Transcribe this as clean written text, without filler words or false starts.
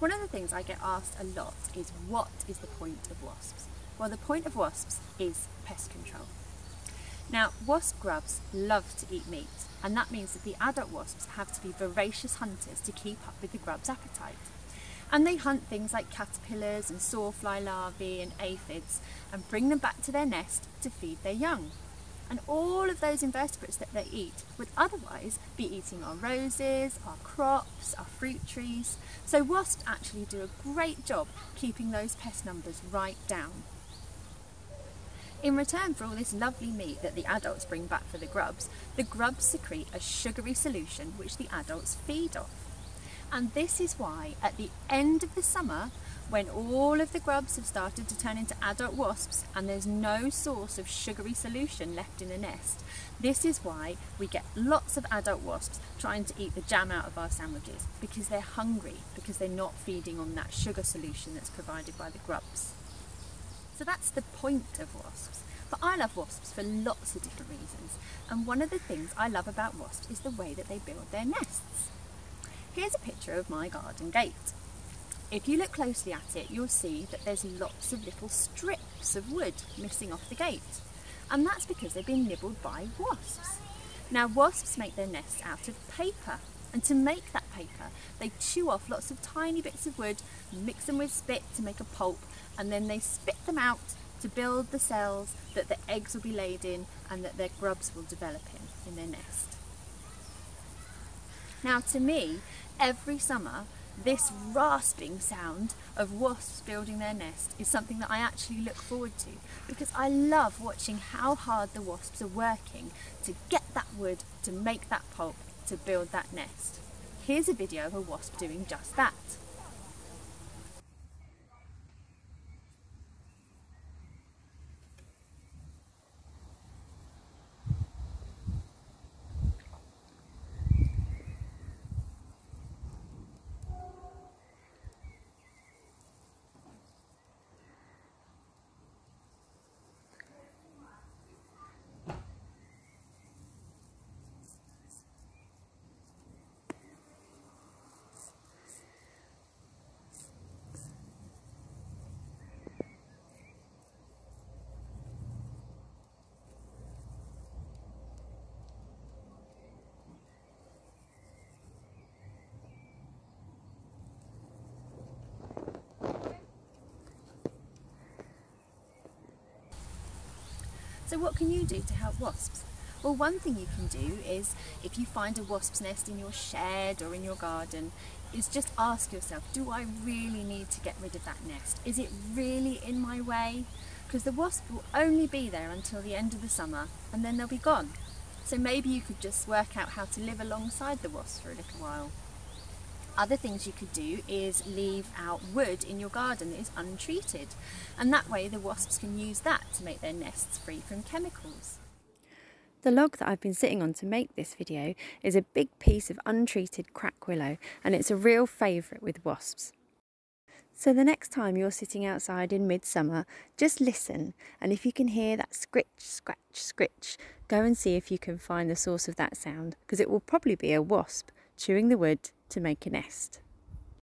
One of the things I get asked a lot is, what is the point of wasps? Well, the point of wasps is pest control. Now, wasp grubs love to eat meat, and that means that the adult wasps have to be voracious hunters to keep up with the grub's appetite. And they hunt things like caterpillars and sawfly larvae and aphids and bring them back to their nest to feed their young. And all of those invertebrates that they eat would otherwise be eating our roses, our crops, our fruit trees. So wasps actually do a great job keeping those pest numbers right down. In return for all this lovely meat that the adults bring back for the grubs secrete a sugary solution which the adults feed off. And this is why at the end of the summer, when all of the grubs have started to turn into adult wasps and there's no source of sugary solution left in the nest, this is why we get lots of adult wasps trying to eat the jam out of our sandwiches, because they're hungry, because they're not feeding on that sugar solution that's provided by the grubs. So that's the point of wasps. But I love wasps for lots of different reasons, and one of the things I love about wasps is the way that they build their nests. Here's a picture of my garden gate. If you look closely at it, you'll see that there's lots of little strips of wood missing off the gate, and that's because they've been nibbled by wasps. Now, wasps make their nests out of paper, and to make that paper they chew off lots of tiny bits of wood, mix them with spit to make a pulp, and then they spit them out to build the cells that the eggs will be laid in and that their grubs will develop in their nest. Now, to me, every summer this rasping sound of wasps building their nest is something that I actually look forward to, because I love watching how hard the wasps are working to get that wood, to make that pulp, to build that nest. Here's a video of a wasp doing just that. So what can you do to help wasps? Well, one thing you can do is, if you find a wasp's nest in your shed or in your garden, is just ask yourself, do I really need to get rid of that nest? Is it really in my way? Because the wasp will only be there until the end of the summer, and then they'll be gone. So maybe you could just work out how to live alongside the wasps for a little while. Other things you could do is leave out wood in your garden that is untreated, and that way the wasps can use that to make their nests free from chemicals. The log that I've been sitting on to make this video is a big piece of untreated crack willow, and it's a real favourite with wasps. So the next time you're sitting outside in midsummer, just listen, and if you can hear that scritch, scratch, scritch, go and see if you can find the source of that sound, because it will probably be a wasp chewing the wood to make a nest.